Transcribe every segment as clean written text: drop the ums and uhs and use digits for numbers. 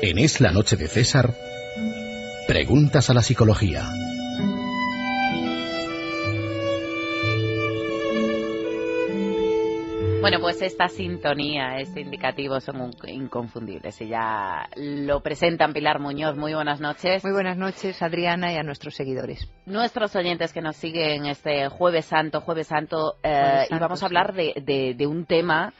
En Es la Noche de César, preguntas a la psicología. Bueno, pues esta sintonía, este indicativo son inconfundibles. Y ya lo presentan Pilar Muñoz. Muy buenas noches. Muy buenas noches, Adriana, y a nuestros seguidores. Nuestros oyentes que nos siguen este Jueves Santo, y vamos a hablar de un tema,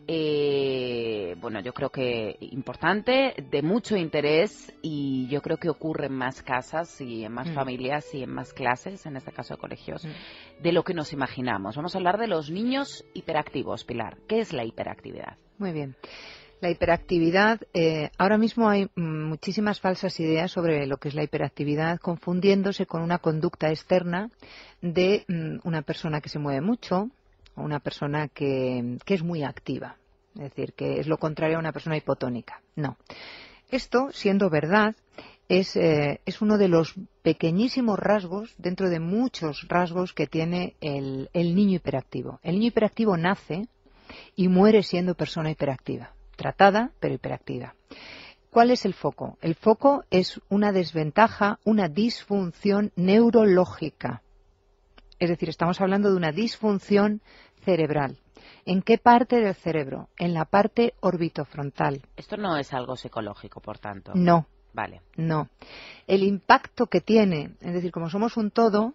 bueno, yo creo que importante, de mucho interés, y yo creo que ocurre en más casas y en más familias y en más clases, en este caso de colegios, de lo que nos imaginamos. Vamos a hablar de los niños hiperactivos. Pilar, ¿qué es la hiperactividad? Muy bien. La hiperactividad, ahora mismo hay muchísimas falsas ideas sobre lo que es la hiperactividad, confundiéndose con una conducta externa de una persona que se mueve mucho, o una persona que es muy activa, es decir, que es lo contrario a una persona hipotónica. No. Esto, siendo verdad, es uno de los pequeñísimos rasgos, dentro de muchos rasgos que tiene el niño hiperactivo. El niño hiperactivo nace y muere siendo persona hiperactiva, tratada pero hiperactiva. ¿Cuál es el foco? El foco es una desventaja, una disfunción neurológica. Es decir, estamos hablando de una disfunción cerebral. ¿En qué parte del cerebro? En la parte orbitofrontal. Esto no es algo psicológico, por tanto. No. Vale. No. El impacto que tiene, es decir, como somos un todo,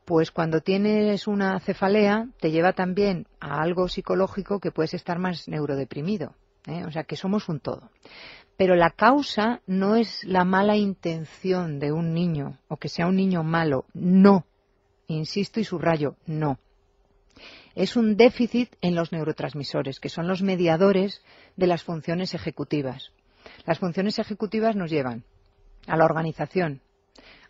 pues cuando tienes una cefalea te lleva también a algo psicológico que puedes estar más neurodeprimido. O sea, que somos un todo. Pero la causa no es la mala intención de un niño o que sea un niño malo. No. Insisto y subrayo, no. Es un déficit en los neurotransmisores, que son los mediadores de las funciones ejecutivas. Las funciones ejecutivas nos llevan a la organización,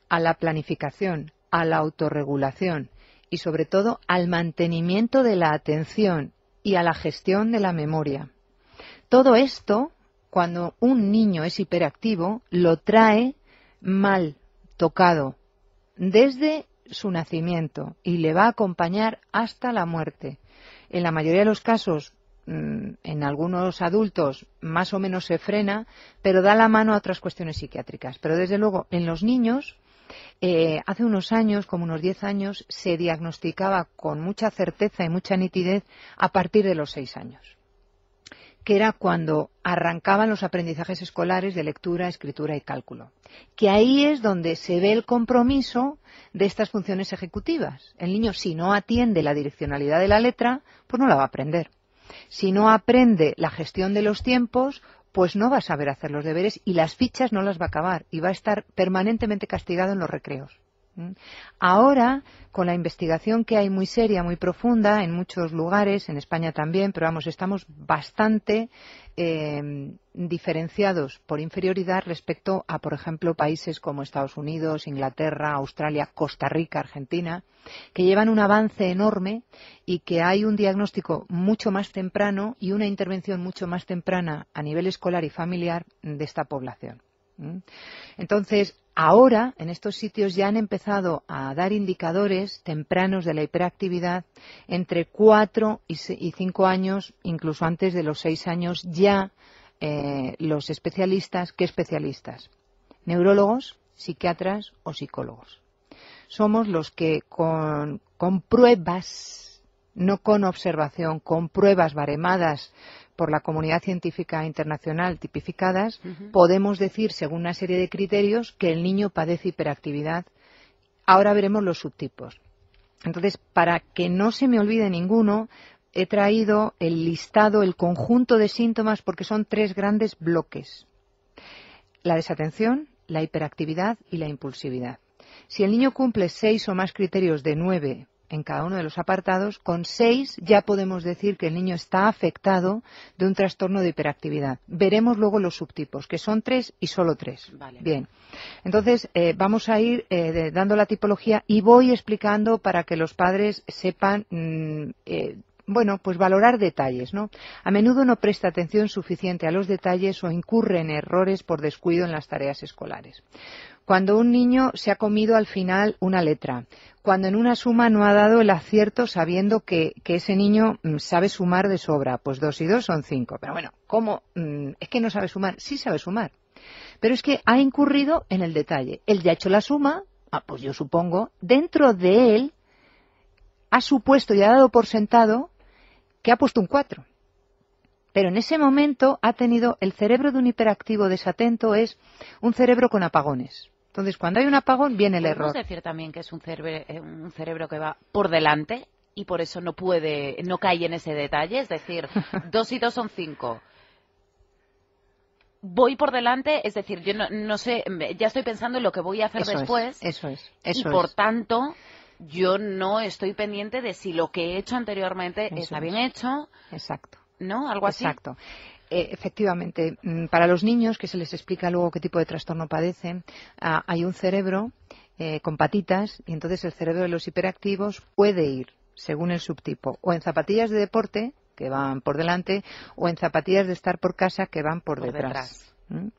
a la planificación, a la autorregulación y, sobre todo, al mantenimiento de la atención y a la gestión de la memoria. Todo esto, cuando un niño es hiperactivo, lo trae mal tocado desde su nacimiento y le va a acompañar hasta la muerte. En la mayoría de los casos, en algunos adultos más o menos se frena, pero da la mano a otras cuestiones psiquiátricas. Pero desde luego en los niños, hace unos años, como unos 10 años, se diagnosticaba con mucha certeza y mucha nitidez a partir de los 6 años, que era cuando arrancaban los aprendizajes escolares de lectura, escritura y cálculo. Que ahí es donde se ve el compromiso de estas funciones ejecutivas. El niño, si no atiende la direccionalidad de la letra, pues no la va a aprender. Si no aprende la gestión de los tiempos, pues no va a saber hacer los deberes y las fichas no las va a acabar y va a estar permanentemente castigado en los recreos. Ahora, con la investigación que hay muy seria, muy profunda, en muchos lugares, en España también, pero vamos, estamos bastante diferenciados por inferioridad respecto a, por ejemplo, países como Estados Unidos, Inglaterra, Australia, Costa Rica, Argentina, que llevan un avance enorme y que hay un diagnóstico mucho más temprano y una intervención mucho más temprana a nivel escolar y familiar de esta población. Entonces, ahora, en estos sitios ya han empezado a dar indicadores tempranos de la hiperactividad entre 4 y 5 años, incluso antes de los 6 años, ya los especialistas, ¿qué especialistas? Neurólogos, psiquiatras o psicólogos. Somos los que con pruebas, no con observación, con pruebas baremadas por la comunidad científica internacional tipificadas, podemos decir, según una serie de criterios, que el niño padece hiperactividad. Ahora veremos los subtipos. Entonces, para que no se me olvide ninguno, he traído el listado, el conjunto de síntomas, porque son 3 grandes bloques. La desatención, la hiperactividad y la impulsividad. Si el niño cumple 6 o más criterios de 9 en cada uno de los apartados, con 6 ya podemos decir que el niño está afectado de un trastorno de hiperactividad. Veremos luego los subtipos, que son 3 y solo 3. Vale. Bien, entonces vamos a ir dando la tipología y voy explicando para que los padres sepan pues valorar detalles, ¿no? A menudo no presta atención suficiente a los detalles o incurre en errores por descuido en las tareas escolares. Cuando un niño se ha comido al final una letra, cuando en una suma no ha dado el acierto sabiendo que ese niño sabe sumar de sobra, pues 2 y 2 son 5. Pero bueno, ¿cómo? ¿Es que no sabe sumar? Sí sabe sumar. Pero es que ha incurrido en el detalle. Él ya ha hecho la suma, pues yo supongo, dentro de él ha supuesto y ha dado por sentado que ha puesto un 4. Pero en ese momento ha tenido el cerebro de un hiperactivo desatento, es un cerebro con apagones. Entonces, cuando hay un apagón, viene el error. ¿Podemos decir también que es un cerebro que va por delante y por eso no cae en ese detalle? Es decir, 2 y 2 son 5. Voy por delante, es decir, yo no sé, ya estoy pensando en lo que voy a hacer después. Eso es. Y por tanto, yo no estoy pendiente de si lo que he hecho anteriormente está bien hecho. Exacto. ¿No? Algo así. Exacto. Efectivamente, para los niños, que se les explica luego qué tipo de trastorno padecen, hay un cerebro con patitas, y entonces el cerebro de los hiperactivos puede ir, según el subtipo, o en zapatillas de deporte, que van por delante, o en zapatillas de estar por casa, que van por detrás.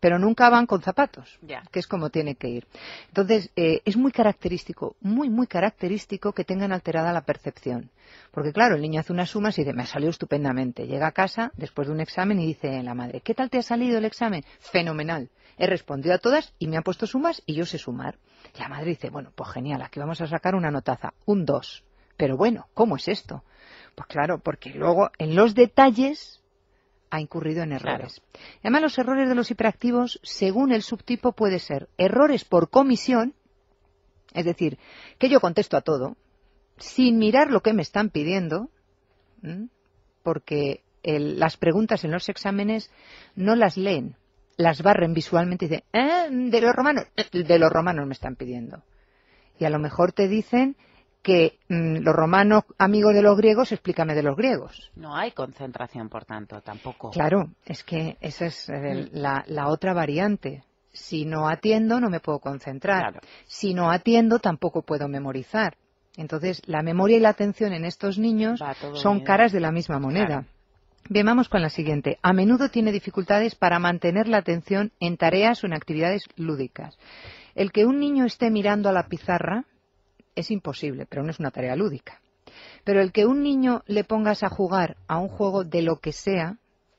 Pero nunca van con zapatos, que es como tiene que ir. Entonces, es muy característico, muy característico que tengan alterada la percepción. Porque claro, el niño hace unas sumas y dice, me ha salido estupendamente. Llega a casa después de un examen y dice la madre, ¿qué tal te ha salido el examen? Fenomenal. He respondido a todas y me han puesto sumas y yo sé sumar. La madre dice, bueno, pues genial, aquí vamos a sacar una notaza, un 2. Pero bueno, ¿cómo es esto? Pues claro, porque luego en los detalles ha incurrido en errores. Claro. Además, los errores de los hiperactivos, según el subtipo, puede ser errores por comisión, es decir, que yo contesto a todo, sin mirar lo que me están pidiendo, porque las preguntas en los exámenes no las leen, las barren visualmente y dicen, de los romanos me están pidiendo. Y a lo mejor te dicen que los romanos, amigos de los griegos, explícame de los griegos. No hay concentración, por tanto, tampoco. Claro, es que esa es la otra variante. Si no atiendo, no me puedo concentrar. Claro. Si no atiendo, tampoco puedo memorizar. Entonces, la memoria y la atención en estos niños son caras de la misma moneda. Claro. Bien, vamos con la siguiente. A menudo tiene dificultades para mantener la atención en tareas o en actividades lúdicas. El que un niño esté mirando a la pizarra es imposible, pero no es una tarea lúdica. Pero el que un niño le pongas a jugar a un juego de lo que sea,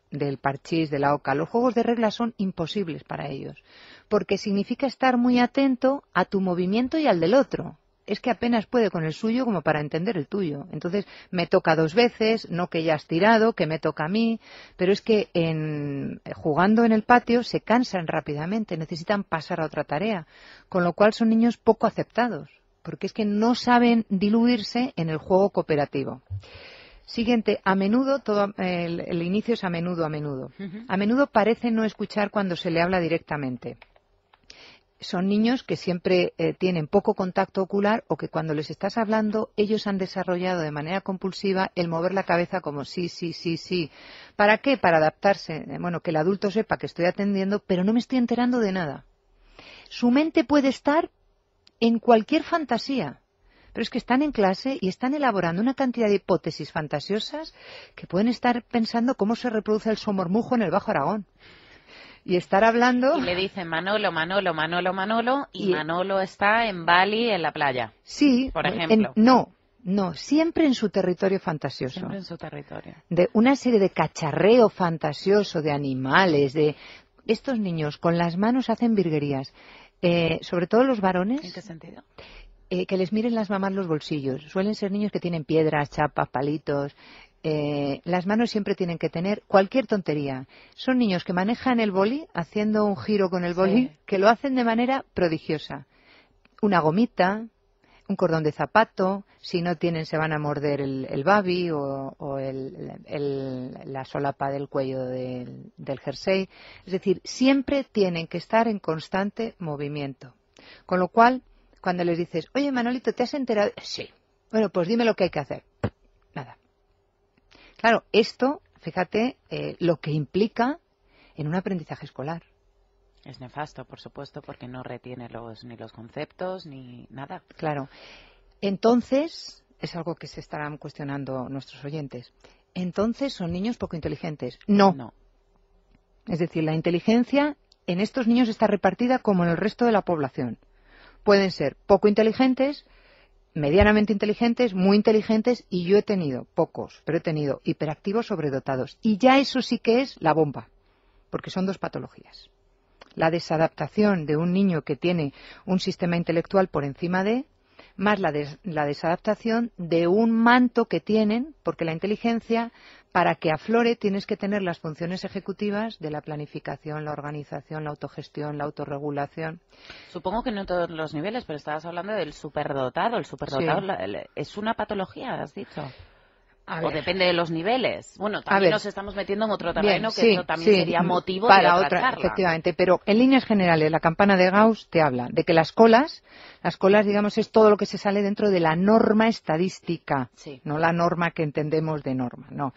del parchís, de la oca, los juegos de reglas son imposibles para ellos, porque significa estar muy atento a tu movimiento y al del otro. Es que apenas puede con el suyo como para entender el tuyo. Entonces, me toca 2 veces, no que ya has tirado, que me toca a mí, pero es que jugando en el patio se cansan rápidamente, necesitan pasar a otra tarea, con lo cual son niños poco aceptados, porque es que no saben diluirse en el juego cooperativo. Siguiente, a menudo, el inicio es a menudo. Uh-huh. A menudo parece no escuchar cuando se le habla directamente. Son niños que siempre tienen poco contacto ocular o que cuando les estás hablando ellos han desarrollado de manera compulsiva el mover la cabeza como sí. ¿Para qué? Para adaptarse. Bueno, que el adulto sepa que estoy atendiendo, pero no me estoy enterando de nada. Su mente puede estar en cualquier fantasía, pero es que están en clase y están elaborando una cantidad de hipótesis fantasiosas que pueden estar pensando cómo se reproduce el somormujo en el Bajo Aragón. Y estar hablando... Y le dicen Manolo, y Manolo está en Bali, en la playa. Sí, por ejemplo. No, siempre en su territorio fantasioso. Siempre en su territorio. De una serie de cacharreo fantasioso, de animales, de... Estos niños con las manos hacen virguerías. Sobre todo los varones. ¿En qué sentido? Que les miren las mamás los bolsillos. Suelen ser niños que tienen piedras, chapas, palitos. Las manos siempre tienen que tener cualquier tontería. Son niños que manejan el boli, haciendo un giro con el boli, que lo hacen de manera prodigiosa. Una gomita, un cordón de zapato, si no tienen se van a morder el babi o la solapa del cuello del jersey. Es decir, siempre tienen que estar en constante movimiento. Con lo cual, cuando les dices, oye Manolito, ¿te has enterado? Sí. Bueno, pues dime lo que hay que hacer. Nada. Claro, esto, fíjate, lo que implica en un aprendizaje escolar. Es nefasto, por supuesto, porque no retiene ni los conceptos ni nada. Claro. Entonces, es algo que se estarán cuestionando nuestros oyentes. Entonces, ¿son niños poco inteligentes? No. Es decir, la inteligencia en estos niños está repartida como en el resto de la población. Pueden ser poco inteligentes, medianamente inteligentes, muy inteligentes, y yo he tenido pocos, pero he tenido hiperactivos sobredotados. Y ya eso sí que es la bomba, porque son 2 patologías. la desadaptación de un niño que tiene un sistema intelectual por encima de, más la desadaptación de un manto que tienen, porque la inteligencia, para que aflore, tienes que tener las funciones ejecutivas de la planificación, la organización, la autogestión, la autorregulación. Supongo que no en todos los niveles, pero estabas hablando del superdotado. El superdotado Sí. es una patología, has dicho. A O ver. depende de los niveles. Bueno, también nos estamos metiendo en otro terreno, que eso también sería motivo para de otra charla. Efectivamente, pero en líneas generales la campana de Gauss te habla de que las colas, digamos, es todo lo que se sale dentro de la norma estadística, Sí. no la norma que entendemos de norma, no.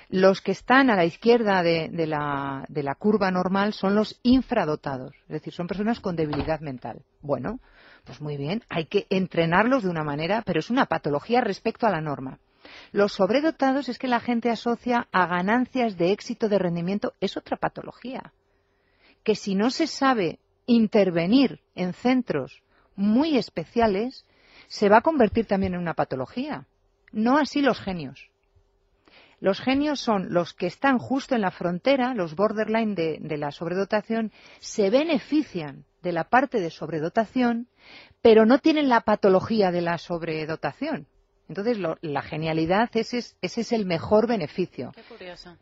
Los que están a la izquierda de la curva normal son los infradotados, es decir, son personas con debilidad mental. Bueno, pues muy bien, hay que entrenarlos de una manera, pero es una patología respecto a la norma. Los sobredotados es que la gente asocia a ganancias de éxito de rendimiento, es otra patología. Que si no se sabe intervenir en centros muy especiales, se va a convertir también en una patología. No así los genios. Los genios son los que están justo en la frontera, los borderline de la sobredotación, se benefician de la parte de sobredotación, pero no tienen la patología de la sobredotación. Entonces, la genialidad, ese es el mejor beneficio. Qué curioso.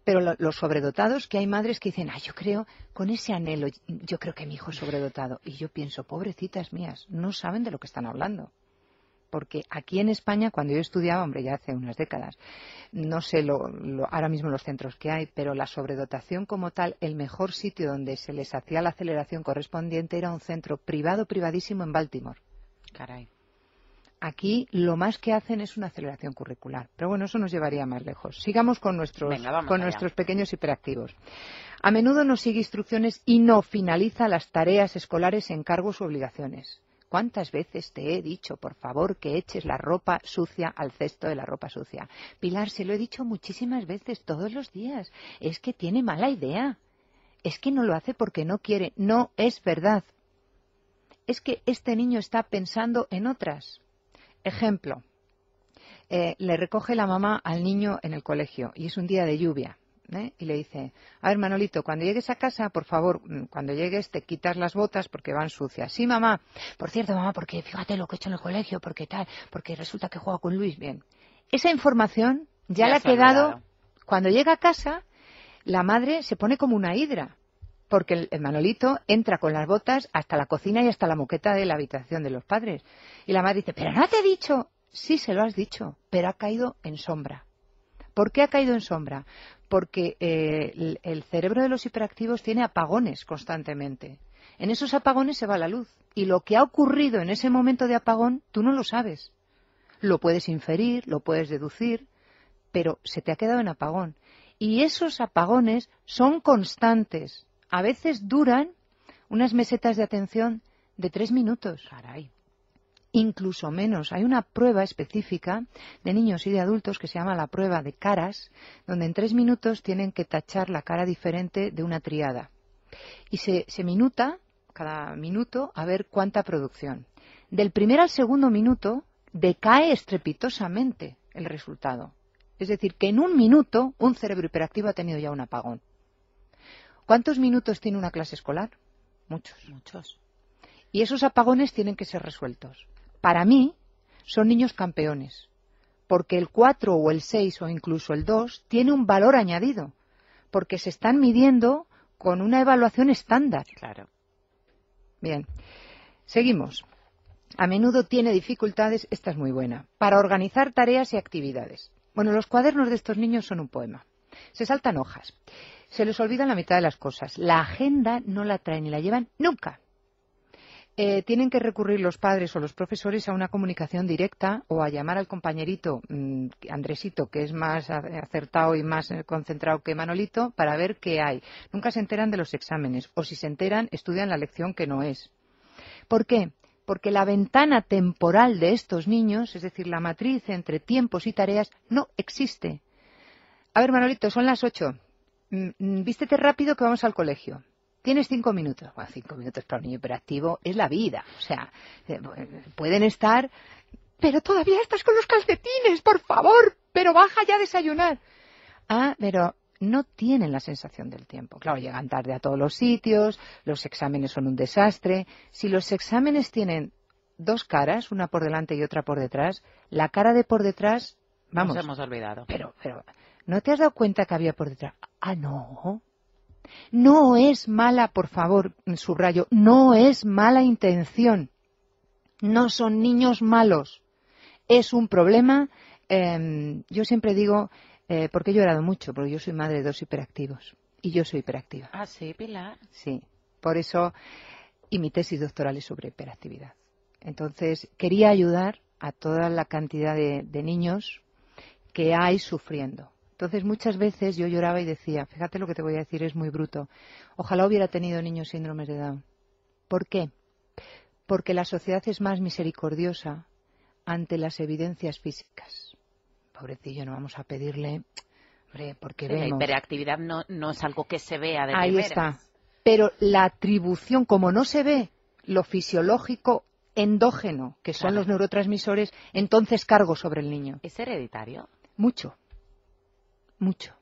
Pero los sobredotados, que hay madres que dicen, yo creo, con ese anhelo, yo creo que mi hijo es sobredotado. Y yo pienso, pobrecitas mías, no saben de lo que están hablando. Porque aquí en España, cuando yo estudiaba, hombre, ya hace unas décadas, no sé ahora mismo los centros que hay, pero la sobredotación como tal, el mejor sitio donde se les hacía la aceleración correspondiente era un centro privado, privadísimo en Baltimore. Caray. Aquí lo más que hacen es una aceleración curricular. Pero bueno, eso nos llevaría más lejos. Sigamos con nuestros pequeños hiperactivos. A menudo no sigue instrucciones y no finaliza las tareas escolares, encargos u obligaciones. ¿Cuántas veces te he dicho, por favor, que eches la ropa sucia al cesto de la ropa sucia? Pilar, se lo he dicho muchísimas veces, todos los días. Es que tiene mala idea. Es que no lo hace porque no quiere. No es verdad. Es que este niño está pensando en otras. Ejemplo, le recoge la mamá al niño en el colegio y es un día de lluvia, y le dice, a ver, Manolito, cuando llegues a casa, por favor, cuando llegues te quitas las botas porque van sucias. Sí, mamá. Por cierto, mamá, porque fíjate lo que he hecho en el colegio, porque resulta que juega con Luis. Bien. Esa información ya le ha quedado. Cuando llega a casa, la madre se pone como una hidra. Porque el Manolito entra con las botas hasta la cocina y hasta la moqueta de la habitación de los padres. Y la madre dice, ¿pero no te he dicho? Sí, se lo has dicho, pero ha caído en sombra. ¿Por qué ha caído en sombra? Porque el cerebro de los hiperactivos tiene apagones constantemente. En esos apagones se va la luz. Y lo que ha ocurrido en ese momento de apagón, tú no lo sabes. Lo puedes inferir, lo puedes deducir, pero se te ha quedado en apagón. Y esos apagones son constantes. A veces duran unas mesetas de atención de 3 minutos. Caray. Incluso menos. Hay una prueba específica de niños y de adultos que se llama la prueba de caras, donde en 3 minutos tienen que tachar la cara diferente de una tríada. Y se minuta, cada minuto, a ver cuánta producción. Del primer al segundo minuto decae estrepitosamente el resultado. Es decir, que en un minuto un cerebro hiperactivo ha tenido ya un apagón. ¿Cuántos minutos tiene una clase escolar? Muchos. Y esos apagones tienen que ser resueltos. Para mí, son niños campeones, porque el 4 o el 6 o incluso el 2 tiene un valor añadido, porque se están midiendo con una evaluación estándar. Claro. Bien, seguimos. A menudo tiene dificultades, esta es muy buena, para organizar tareas y actividades. Bueno, los cuadernos de estos niños son un poema. Se saltan hojas. Se les olvida la mitad de las cosas. La agenda no la traen ni la llevan nunca. Tienen que recurrir los padres o los profesores a una comunicación directa o a llamar al compañerito Andresito, que es más acertado y más concentrado que Manolito, para ver qué hay. Nunca se enteran de los exámenes, o si se enteran, estudian la lección que no es. ¿Por qué? Porque la ventana temporal de estos niños, es decir, la matriz entre tiempos y tareas, no existe. A ver, Manolito, son las 8. Vístete rápido que vamos al colegio. Tienes 5 minutos. Bueno, 5 minutos para un niño hiperactivo es la vida. O sea, pueden estar... Pero todavía estás con los calcetines, por favor. Pero baja ya a desayunar. Ah, pero no tienen la sensación del tiempo. Claro, llegan tarde a todos los sitios, los exámenes son un desastre. Si los exámenes tienen dos caras, una por delante y otra por detrás, la cara de por detrás, vamos. Nos hemos olvidado. Pero, ¿no te has dado cuenta que había por detrás? Ah, no. No es mala, por favor, subrayo, no es mala intención. No son niños malos. Es un problema, yo siempre digo, porque he llorado mucho, porque yo soy madre de 2 hiperactivos. Y yo soy hiperactiva. Ah, sí, Pilar. Sí, por eso, y mi tesis doctoral es sobre hiperactividad. Entonces, quería ayudar a toda la cantidad de niños que hay sufriendo. Entonces, muchas veces yo lloraba y decía, fíjate lo que te voy a decir, es muy bruto, ojalá hubiera tenido niños síndromes de Down. ¿Por qué? Porque la sociedad es más misericordiosa ante las evidencias físicas. Pobrecillo, no vamos a pedirle, hombre, porque sí, vemos. La hiperactividad no es algo que se vea de Ahí primeras. está. Pero la atribución, como no se ve lo fisiológico endógeno, que son los neurotransmisores, entonces cargo sobre el niño. ¿Es hereditario? Mucho. Mucho.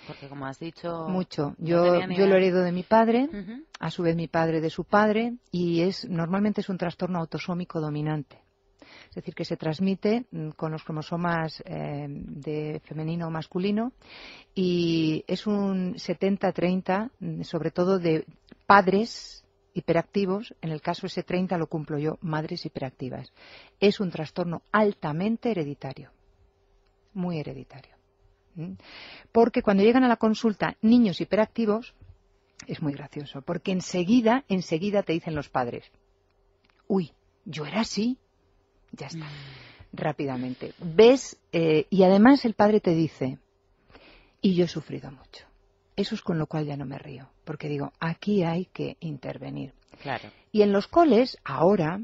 Porque como has dicho... Mucho. Yo lo heredo de mi padre, a su vez mi padre de su padre, y normalmente es un trastorno autosómico dominante. Es decir, que se transmite con los cromosomas de femenino o masculino, y es un 70-30, sobre todo de padres hiperactivos. En el caso ese 30 lo cumplo yo, madres hiperactivas. Es un trastorno altamente hereditario, muy hereditario. Porque cuando llegan a la consulta niños hiperactivos, es muy gracioso, porque enseguida te dicen los padres, uy, yo era así, ya está, rápidamente. ¿Ves? Y además el padre te dice, y yo he sufrido mucho. Eso es con lo cual ya no me río, porque digo, aquí hay que intervenir. Claro. Y en los coles, ahora,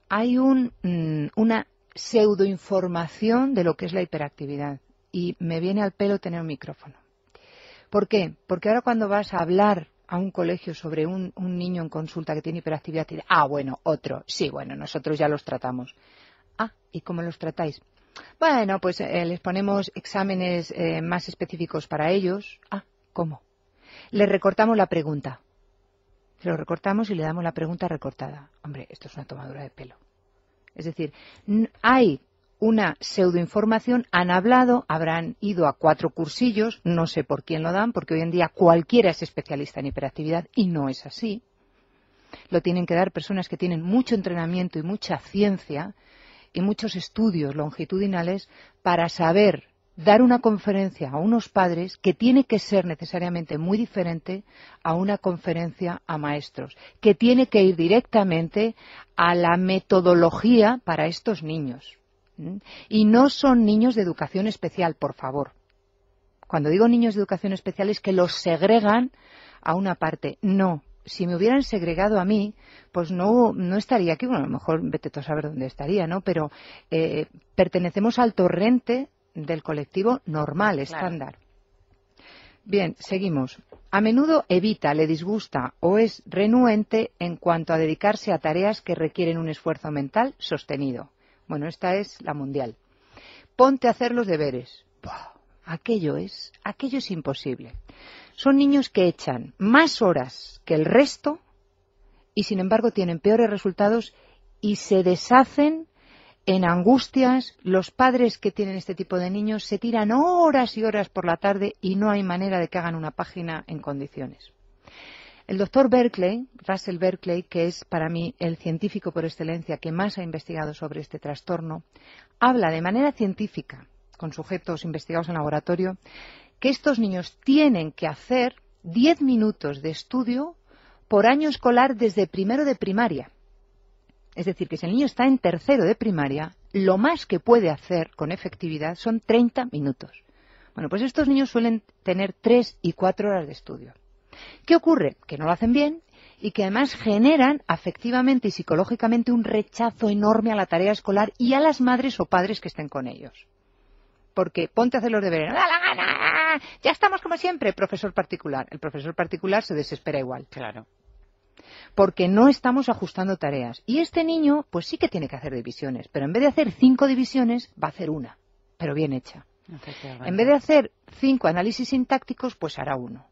hay una pseudoinformación de lo que es la hiperactividad. Y me viene al pelo tener un micrófono. ¿Por qué? Porque ahora cuando vas a hablar a un colegio sobre un niño en consulta que tiene hiperactividad, te dice, bueno, otro. Sí, bueno, nosotros ya los tratamos. ¿Y cómo los tratáis? Bueno, pues les ponemos exámenes más específicos para ellos. ¿Cómo? Les recortamos la pregunta. Se lo recortamos y le damos la pregunta recortada. Hombre, esto es una tomadura de pelo. Es decir, hay una pseudoinformación, han hablado, habrán ido a 4 cursillos, no sé por quién lo dan, porque hoy en día cualquiera es especialista en hiperactividad y no es así. Lo tienen que dar personas que tienen mucho entrenamiento y mucha ciencia y muchos estudios longitudinales para saber dar una conferencia a unos padres que tiene que ser necesariamente muy diferente a una conferencia a maestros, que tiene que ir directamente a la metodología para estos niños. Y no son niños de educación especial, por favor. Cuando digo niños de educación especial es que los segregan a una parte. No, si me hubieran segregado a mí, pues no estaría aquí. Bueno, a lo mejor vete tú a saber dónde estaría, ¿no? Pero pertenecemos al torrente del colectivo normal, estándar. Bien, seguimos. A menudo evita, le disgusta o es renuente en cuanto a dedicarse a tareas que requieren un esfuerzo mental sostenido. Bueno, esta es la mundial. Ponte a hacer los deberes. Aquello es imposible. Son niños que echan más horas que el resto y sin embargo tienen peores resultados y se deshacen en angustias. Los padres que tienen este tipo de niños se tiran horas y horas por la tarde y no hay manera de que hagan una página en condiciones. El doctor Berkeley, Russell Berkeley, que es para mí el científico por excelencia que más ha investigado sobre este trastorno, habla de manera científica, con sujetos investigados en laboratorio, que estos niños tienen que hacer 10 minutos de estudio por año escolar desde primero de primaria. Es decir, que si el niño está en tercero de primaria, lo más que puede hacer con efectividad son 30 minutos. Bueno, pues estos niños suelen tener 3 y 4 horas de estudio. ¿Qué ocurre? Que no lo hacen bien y que además generan afectivamente y psicológicamente un rechazo enorme a la tarea escolar y a las madres o padres que estén con ellos. Porque ponte a hacer los deberes, ¡no da la gana! Ya estamos como siempre, profesor particular. El profesor particular se desespera igual. Claro. Porque no estamos ajustando tareas. Y este niño, pues sí que tiene que hacer divisiones, pero en vez de hacer 5 divisiones, va a hacer una, pero bien hecha. En vez de hacer 5 análisis sintácticos, pues hará 1.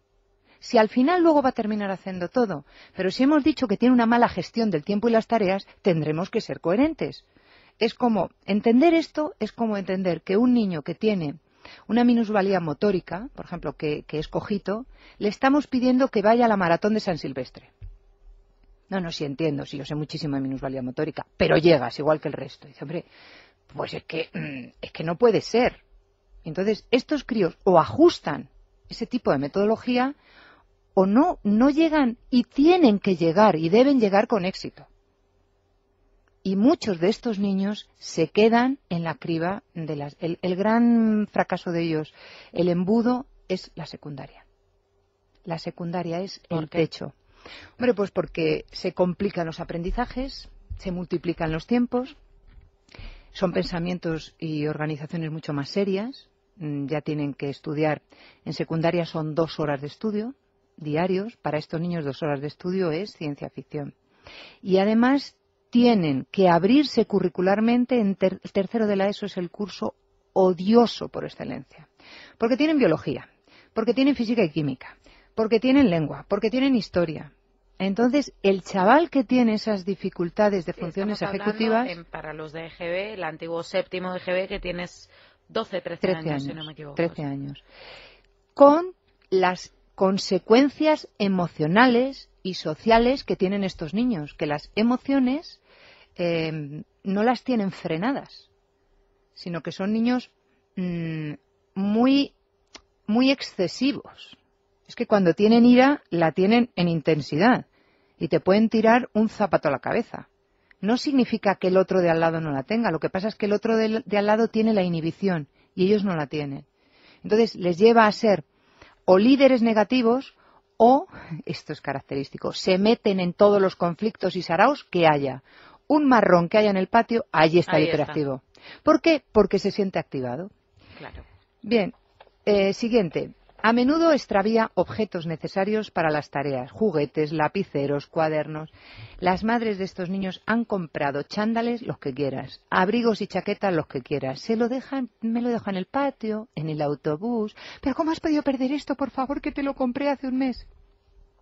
Si al final luego va a terminar haciendo todo, pero si hemos dicho que tiene una mala gestión del tiempo y las tareas, tendremos que ser coherentes. Es como entender esto, es como entender que un niño que tiene una minusvalía motórica, por ejemplo, que es cojito, le estamos pidiendo que vaya a la maratón de San Silvestre. No, sí entiendo, sí, yo sé muchísimo de minusvalía motórica, pero llegas igual que el resto. Y dice, hombre, pues es que no puede ser. Entonces, estos críos o ajustan ese tipo de metodología o no llegan y tienen que llegar y deben llegar con éxito. Y muchos de estos niños se quedan en la criba de las... El gran fracaso de ellos, el embudo, es la secundaria. La secundaria es el techo. Hombre, pues porque se complican los aprendizajes, se multiplican los tiempos, son pensamientos y organizaciones mucho más serias, ya tienen que estudiar. En secundaria son 2 horas de estudio diarios. Para estos niños 2 horas de estudio es ciencia ficción. Y además tienen que abrirse curricularmente. El tercero de la ESO es el curso odioso por excelencia. Porque tienen biología, porque tienen física y química, porque tienen lengua, porque tienen historia. Entonces, el chaval que tiene esas dificultades de funciones ejecutivas... Para los de EGB, el antiguo séptimo de EGB, que tienes 12, 13 años, si no me equivoco. 13 años. Con las consecuencias emocionales y sociales que tienen estos niños, que las emociones no las tienen frenadas, sino que son niños muy excesivos. Es que cuando tienen ira, la tienen en intensidad y te pueden tirar un zapato a la cabeza. No significa que el otro de al lado no la tenga, lo que pasa es que el otro de al lado tiene la inhibición y ellos no la tienen. Entonces les lleva a ser o líderes negativos o, esto es característico, se meten en todos los conflictos y saraos que haya. Un marrón que haya en el patio, ahí está el hiperactivo. ¿Por qué? Porque se siente activado. Claro. Bien, siguiente. A menudo extravía objetos necesarios para las tareas, juguetes, lapiceros, cuadernos. Las madres de estos niños han comprado chándales, los que quieras, abrigos y chaquetas, los que quieras. Me lo dejo en el patio, en el autobús. ¿Pero cómo has podido perder esto, por favor, que te lo compré hace un mes?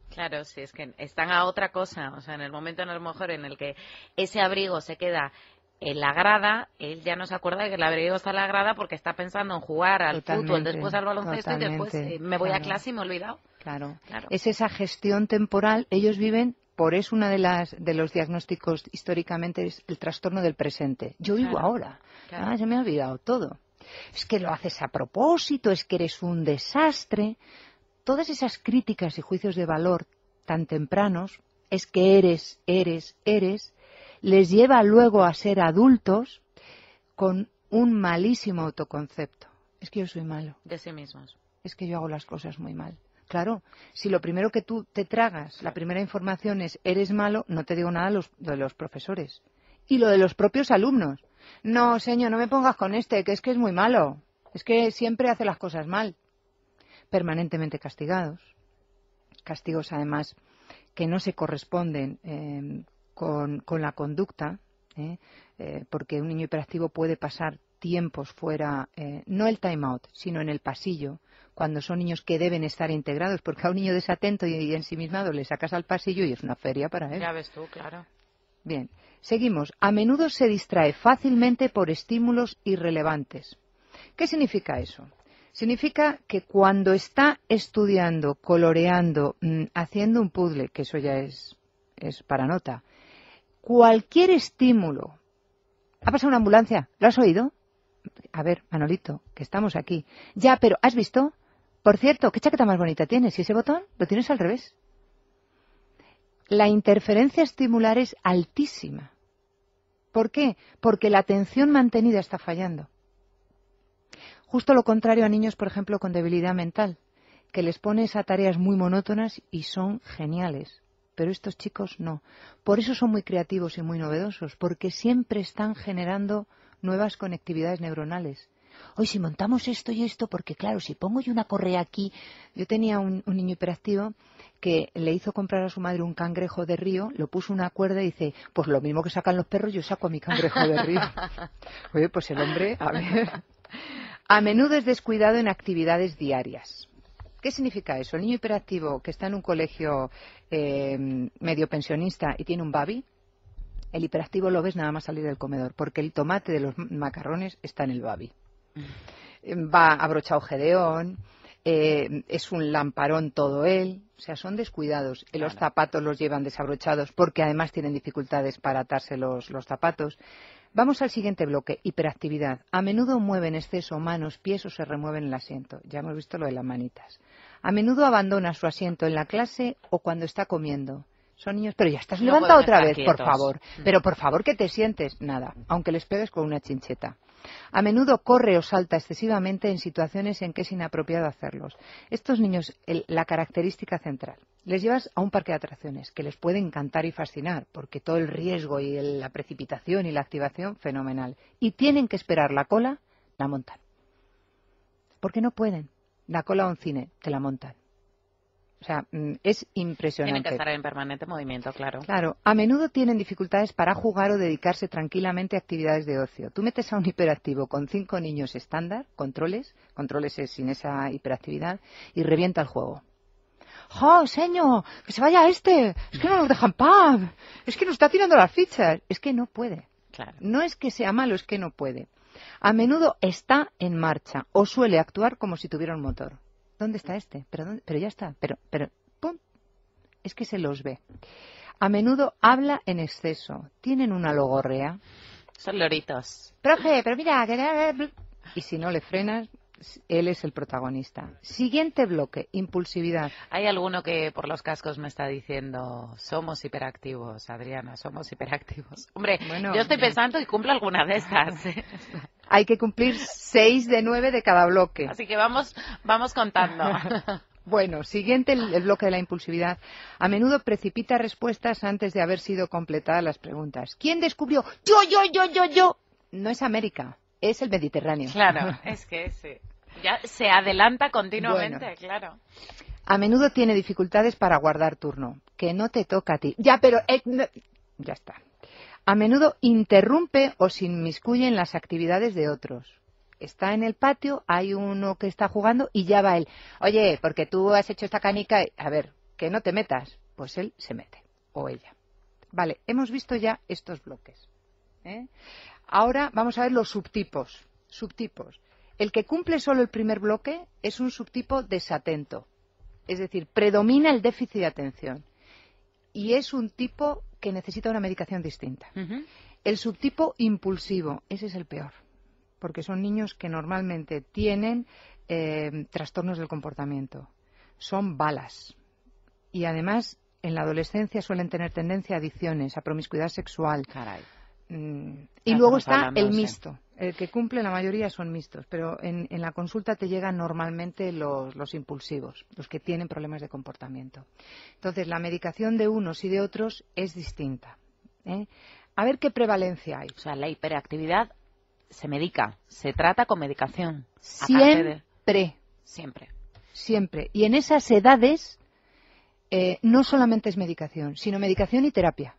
Claro, sí, es que están a otra cosa. O sea, en el momento, a lo mejor, en el que ese abrigo se queda en la grada, él ya no se acuerda de que el abrigo está en la grada porque está pensando en jugar al fútbol, después al baloncesto y después me voy a clase y me he olvidado. Claro. Es esa gestión temporal. Ellos viven, por eso uno de los diagnósticos históricamente es el trastorno del presente. Yo vivo ahora. Se me ha olvidado todo. Es que lo haces a propósito, es que eres un desastre. Todas esas críticas y juicios de valor tan tempranos, es que eres, les lleva luego a ser adultos con un malísimo autoconcepto. Es que yo soy malo. De sí mismos. Es que yo hago las cosas muy mal. Claro, si lo primero que tú te tragas, la primera información es eres malo, no te digo nada de los profesores. Y lo de los propios alumnos. No, señor, no me pongas con que es muy malo. Es que siempre hace las cosas mal. Permanentemente castigados. Castigos, además, que no se corresponden con la conducta, porque un niño hiperactivo puede pasar tiempos fuera, no el time out, sino en el pasillo, cuando son niños que deben estar integrados, porque a un niño desatento y ensimismado le sacas al pasillo y es una feria para él. Ya ves tú, claro. Bien, seguimos. A menudo se distrae fácilmente por estímulos irrelevantes. ¿Qué significa eso? Significa que cuando está estudiando, coloreando, haciendo un puzzle, que eso ya es para nota, cualquier estímulo. ¿Ha pasado una ambulancia? ¿Lo has oído? A ver, Manolito, que estamos aquí. Ya, pero ¿has visto? Por cierto, ¿qué chaqueta más bonita tienes? ¿Y ese botón? Lo tienes al revés. La interferencia estimular es altísima. ¿Por qué? Porque la atención mantenida está fallando. Justo lo contrario a niños, por ejemplo, con debilidad mental, que les pones a tareas muy monótonas y son geniales. Pero estos chicos no. Por eso son muy creativos y muy novedosos, porque siempre están generando nuevas conectividades neuronales. Hoy si montamos esto y esto, porque claro, si pongo yo una correa aquí... Yo tenía un niño hiperactivo que le hizo comprar a su madre un cangrejo de río, lo puso una cuerda y dice, pues lo mismo que sacan los perros, yo saco a mi cangrejo de río. Oye, pues el hombre, a ver... A menudo es descuidado en actividades diarias. ¿Qué significa eso? El niño hiperactivo que está en un colegio medio pensionista y tiene un babi, el hiperactivo lo ves nada más salir del comedor, porque el tomate de los macarrones está en el babi. Va abrochado Gedeón, es un lamparón todo él, o sea, son descuidados. Claro. Los zapatos los llevan desabrochados porque además tienen dificultades para atarse los zapatos. Vamos al siguiente bloque, hiperactividad. A menudo mueven en exceso manos, pies o se remueven en el asiento. Ya hemos visto lo de las manitas. A menudo abandona su asiento en la clase o cuando está comiendo. Son niños, pero ya estás levantado otra vez, quietos. Por favor. Pero por favor que te sientes. Nada, aunque les pegues con una chincheta. A menudo corre o salta excesivamente en situaciones en que es inapropiado hacerlos. Estos niños, la característica central, les llevas a un parque de atracciones que les puede encantar y fascinar, porque todo el riesgo y la precipitación y la activación, fenomenal. Y tienen que esperar la cola, la montan. Porque no pueden. La cola a un cine, te la montan. O sea, es impresionante. Tienen que estar en permanente movimiento, claro. Claro. A menudo tienen dificultades para jugar o dedicarse tranquilamente a actividades de ocio. Tú metes a un hiperactivo con 5 niños estándar, controles es sin esa hiperactividad, y revienta el juego. ¡Oh, señor! ¡Que se vaya este! ¡Es que no nos dejan paz! ¡Es que nos está tirando las fichas! Es que no puede. Claro. No es que sea malo, es que no puede. A menudo está en marcha o suele actuar como si tuviera un motor. ¿Dónde está este? Pero ya está. Pero, ¡pum! Es que se los ve. A menudo habla en exceso. Tienen una logorrea. Son loritos. Profe, pero mira... Y si no le frenas, él es el protagonista. Siguiente bloque, impulsividad. Hay alguno que por los cascos me está diciendo, somos hiperactivos, Adriana, somos hiperactivos. Hombre, bueno, yo estoy pensando y cumplo alguna de estas. Hay que cumplir 6 de 9 de cada bloque. Así que vamos contando. Bueno, siguiente el bloque de la impulsividad. A menudo precipita respuestas antes de haber sido completadas las preguntas. ¿Quién descubrió? Yo. No es América, es el Mediterráneo. Claro, es que sí. Ya se adelanta continuamente, bueno. Claro. A menudo tiene dificultades para guardar turno. Que no te toca a ti. Ya, pero... Ya está. A menudo interrumpe o se inmiscuye en las actividades de otros. Está en el patio, hay uno que está jugando y ya va él. Oye, porque tú has hecho esta canica... A ver, que no te metas. Pues él se mete, o ella. Vale, hemos visto ya estos bloques. Ahora vamos a ver los subtipos. El que cumple solo el primer bloque es un subtipo desatento. Es decir, predomina el déficit de atención. Y es un tipo que necesita una medicación distinta. El subtipo impulsivo, ese es el peor, porque son niños que normalmente tienen trastornos del comportamiento, son balas y además en la adolescencia suelen tener tendencia a adicciones, a promiscuidad sexual. Caray. Y luego está el mixto. El que cumple, la mayoría son mixtos, pero en la consulta te llegan normalmente los impulsivos, los que tienen problemas de comportamiento. Entonces, la medicación de unos y de otros es distinta. A ver qué prevalencia hay. O sea, la hiperactividad se medica, se trata con medicación. Siempre. Y en esas edades no solamente es medicación, sino medicación y terapia.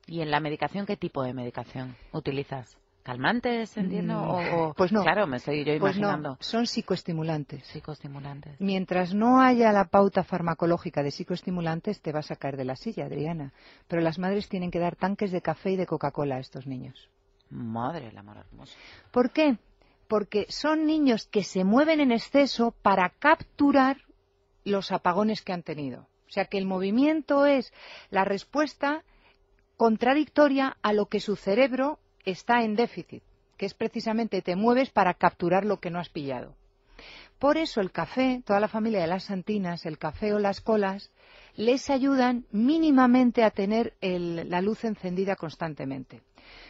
¿Y en la medicación qué tipo de medicación utilizas? ¿Calmantes, entiendo? Pues no. Claro, me estoy yo imaginando. No, son psicoestimulantes. Psicoestimulantes. Mientras no haya la pauta farmacológica de psicoestimulantes, te vas a caer de la silla, Adriana. Pero las madres tienen que dar tanques de café y de Coca-Cola a estos niños. Madre del amor hermoso. ¿Por qué? Porque son niños que se mueven en exceso para capturar los apagones que han tenido. O sea que el movimiento es la respuesta contradictoria a lo que su cerebro está en déficit, que es precisamente te mueves para capturar lo que no has pillado. Por eso el café, toda la familia de las santinas, el café o las colas, les ayudan mínimamente a tener la luz encendida constantemente.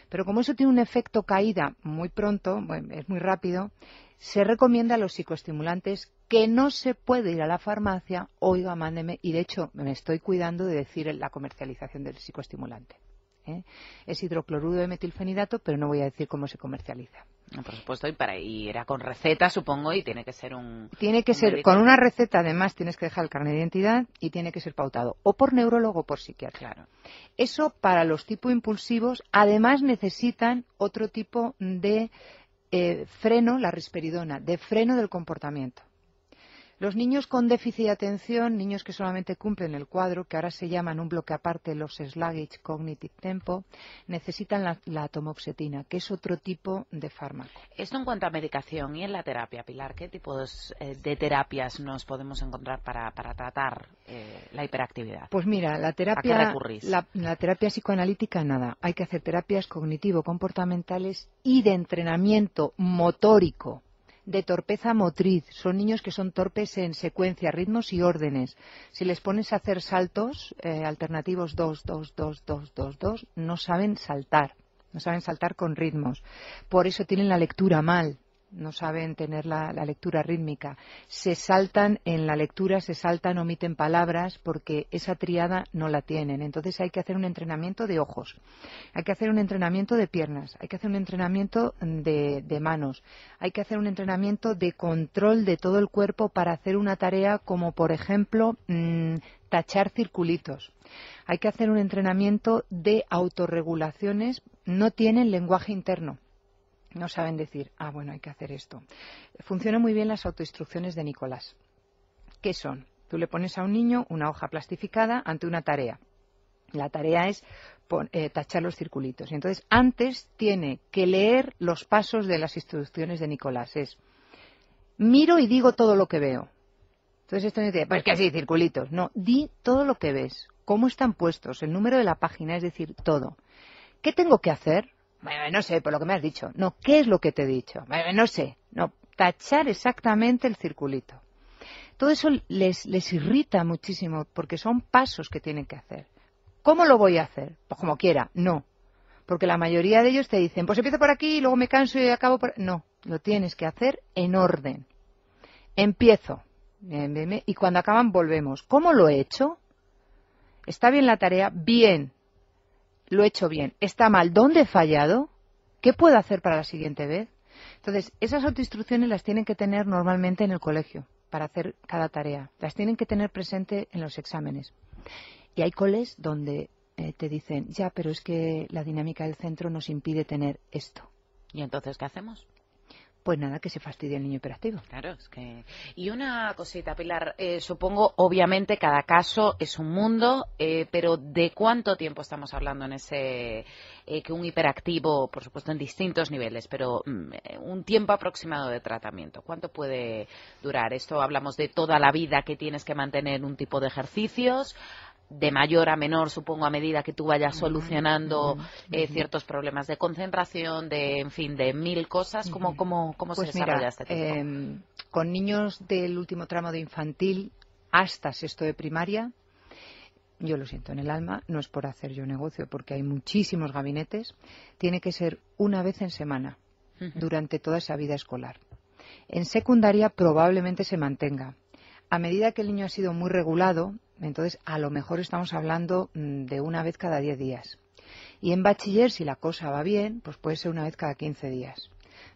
Pero como eso tiene un efecto caída muy pronto, es muy rápido, se recomienda a los psicoestimulantes que no se puede ir a la farmacia, oiga, mándeme, y de hecho me estoy cuidando de decir la comercialización del psicoestimulante. Es hidrocloruro de metilfenidato, pero no voy a decir cómo se comercializa. Por supuesto, y era con receta, supongo, y tiene que ser con una receta, además tienes que dejar el carnet de identidad y tiene que ser pautado o por neurólogo o por psiquiatra. Claro. Eso para los tipos impulsivos, además necesitan otro tipo de freno, la risperidona, de freno del comportamiento. Los niños con déficit de atención, niños que solamente cumplen el cuadro, que ahora se llaman un bloque aparte los sluggish cognitive tempo, necesitan la atomoxetina, que es otro tipo de fármaco. Esto en cuanto a medicación y en la terapia, Pilar, ¿qué tipos de terapias nos podemos encontrar para tratar la hiperactividad? Pues mira, la terapia, ¿a qué recurrís? La terapia psicoanalítica, nada. Hay que hacer terapias cognitivo-comportamentales y de entrenamiento motórico, de torpeza motriz. Son niños que son torpes en secuencia, ritmos y órdenes. Si les pones a hacer saltos alternativos 2, 2, 2, 2, 2, 2, no saben saltar con ritmos. Por eso tienen la lectura mal, no saben tener la lectura rítmica. Se saltan en la lectura, omiten palabras porque esa tríada no la tienen. Entonces hay que hacer un entrenamiento de ojos, hay que hacer un entrenamiento de piernas, hay que hacer un entrenamiento de manos, hay que hacer un entrenamiento de control de todo el cuerpo para hacer una tarea como, por ejemplo, tachar circulitos. Hay que hacer un entrenamiento de autorregulaciones. No tienen lenguaje interno. No saben decir, bueno, hay que hacer esto. Funcionan muy bien las autoinstrucciones de Nicolás. ¿Qué son? Tú le pones a un niño una hoja plastificada ante una tarea. La tarea es tachar los circulitos. Y entonces, antes tiene que leer los pasos de las instrucciones de Nicolás. Es, miro y digo todo lo que veo. Entonces esto no dice, pues que así, circulitos. No, di todo lo que ves, cómo están puestos, el número de la página, es decir, todo. ¿Qué tengo que hacer? Bueno, no sé, por lo que me has dicho. No, ¿qué es lo que te he dicho? Bueno, no sé. No, tachar exactamente el circulito. Todo eso les irrita muchísimo porque son pasos que tienen que hacer. ¿Cómo lo voy a hacer? Pues como quiera. No. Porque la mayoría de ellos te dicen, pues empiezo por aquí y luego me canso y acabo por... No, lo tienes que hacer en orden. Empiezo. Y cuando acaban volvemos. ¿Cómo lo he hecho? ¿Está bien la tarea? Bien. Lo he hecho bien. ¿Está mal? ¿Dónde he fallado? ¿Qué puedo hacer para la siguiente vez? Entonces, esas autoinstrucciones las tienen que tener normalmente en el colegio para hacer cada tarea. Las tienen que tener presente en los exámenes. Y hay coles donde te dicen, ya, pero es que la dinámica del centro nos impide tener esto. ¿Y entonces qué hacemos? Pues nada, que se fastidie el niño hiperactivo. Claro, es que... Y una cosita, Pilar, supongo, obviamente, cada caso es un mundo, pero ¿de cuánto tiempo estamos hablando en ese... que un hiperactivo, por supuesto, en distintos niveles, pero un tiempo aproximado de tratamiento? ¿Cuánto puede durar? Esto hablamos de toda la vida que tienes que mantener un tipo de ejercicios, de mayor a menor, supongo, a medida que tú vayas solucionando ciertos problemas de concentración, en fin, de mil cosas. ¿Cómo pues se desarrolla este tiempo? Con niños del último tramo de infantil hasta sexto de primaria, yo lo siento en el alma, no es por hacer yo negocio, porque hay muchísimos gabinetes, tiene que ser una vez en semana, durante toda esa vida escolar. En secundaria probablemente se mantenga. A medida que el niño ha sido muy regulado, entonces a lo mejor estamos hablando de una vez cada 10 días. Y en bachiller, si la cosa va bien, pues puede ser una vez cada 15 días.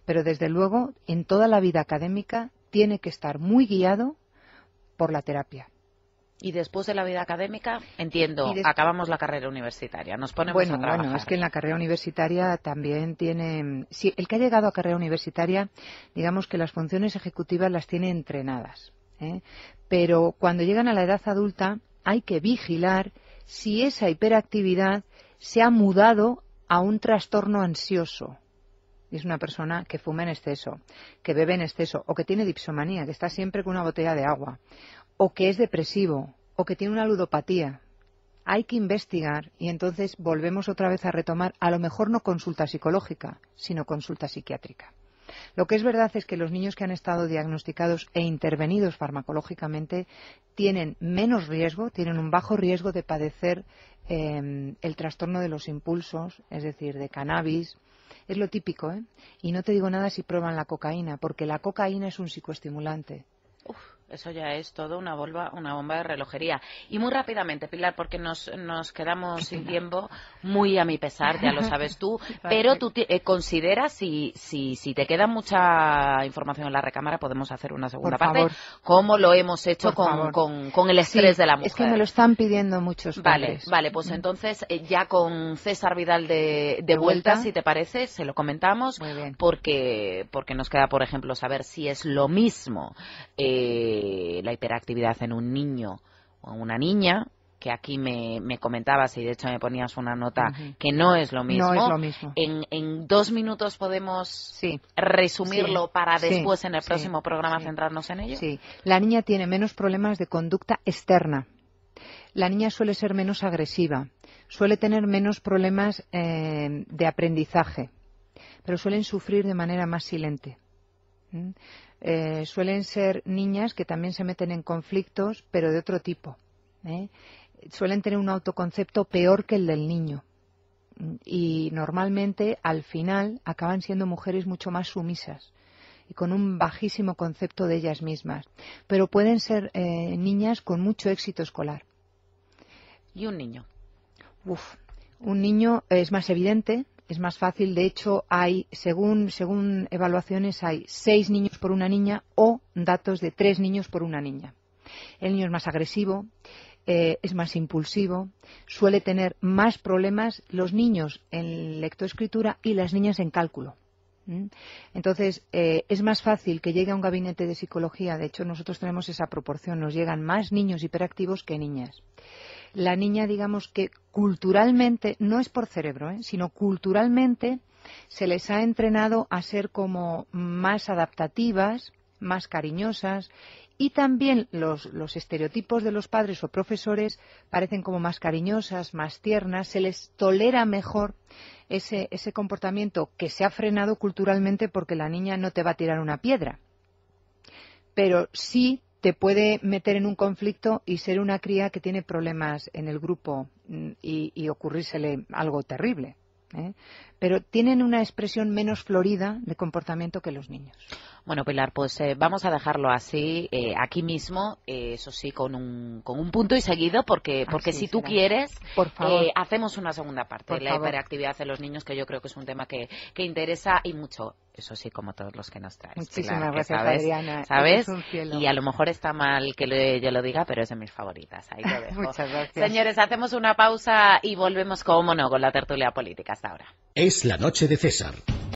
Pero desde luego, en toda la vida académica, tiene que estar muy guiado por la terapia. Y después de la vida académica, entiendo, acabamos la carrera universitaria, nos ponemos a trabajar. Bueno, es que en la carrera universitaria también tiene... Sí, el que ha llegado a carrera universitaria, digamos que las funciones ejecutivas las tiene entrenadas. Pero cuando llegan a la edad adulta hay que vigilar si esa hiperactividad se ha mudado a un trastorno ansioso. Es una persona que fuma en exceso, que bebe en exceso, o que tiene dipsomanía, que está siempre con una botella de agua, o que es depresivo, o que tiene una ludopatía. Hay que investigar y entonces volvemos otra vez a retomar, a lo mejor no consulta psicológica, sino consulta psiquiátrica. Lo que es verdad es que los niños que han estado diagnosticados e intervenidos farmacológicamente tienen menos riesgo, tienen un bajo riesgo de padecer el trastorno de los impulsos, es decir, de cannabis. Es lo típico, ¿eh? Y no te digo nada si prueban la cocaína, porque la cocaína es un psicoestimulante. Eso ya es todo una bomba de relojería. Y muy rápidamente, Pilar, porque nos quedamos sin tiempo, muy a mi pesar, ya lo sabes tú, pero tú consideras, si te queda mucha información en la recámara, podemos hacer una segunda parte, como lo hemos hecho con el estrés de la mujer. Es que me lo están pidiendo muchos padres. Vale, pues entonces ya con César Vidal de vuelta, si te parece, se lo comentamos, porque nos queda, por ejemplo, saber si es lo mismo la hiperactividad en un niño o en una niña, que aquí me comentabas y de hecho me ponías una nota que no es lo mismo. No es lo mismo. En 2 minutos podemos resumirlo para después en el próximo programa centrarnos en ello. Sí, la niña tiene menos problemas de conducta externa. La niña suele ser menos agresiva, suele tener menos problemas de aprendizaje, pero suelen sufrir de manera más silente. Suelen ser niñas que también se meten en conflictos, pero de otro tipo. Suelen tener un autoconcepto peor que el del niño. Y normalmente, al final, acaban siendo mujeres mucho más sumisas y con un bajísimo concepto de ellas mismas. Pero pueden ser niñas con mucho éxito escolar. ¿Y un niño? Un niño es más evidente. Es más fácil, de hecho, hay, según evaluaciones, hay 6 niños por una niña o datos de 3 niños por una niña. El niño es más agresivo, es más impulsivo, suele tener más problemas los niños en lectoescritura y las niñas en cálculo. Entonces, es más fácil que llegue a un gabinete de psicología. De hecho, nosotros tenemos esa proporción, nos llegan más niños hiperactivos que niñas. La niña, digamos que culturalmente, no es por cerebro, sino culturalmente se les ha entrenado a ser como más adaptativas, más cariñosas, y también los estereotipos de los padres o profesores parecen como más cariñosas, más tiernas, se les tolera mejor ese comportamiento que se ha frenado culturalmente porque la niña no te va a tirar una piedra, pero sí te puede meter en un conflicto y ser una cría que tiene problemas en el grupo y ocurrírsele algo terrible. Pero tienen una expresión menos florida de comportamiento que los niños. Bueno, Pilar, pues vamos a dejarlo así, aquí mismo, eso sí, con un punto y seguido, porque si tú quieres, por favor, hacemos una segunda parte de la hiperactividad de los niños, que yo creo que es un tema que interesa y mucho, eso sí, como todos los que nos traes. Muchísimas gracias, Adriana. ¿Sabes? Es un cielo. Y a lo mejor está mal que yo lo diga, pero es de mis favoritas, ahí lo dejo. Muchas gracias. Señores, hacemos una pausa y volvemos, como no, con la tertulia política. Hasta ahora. Es la noche de César.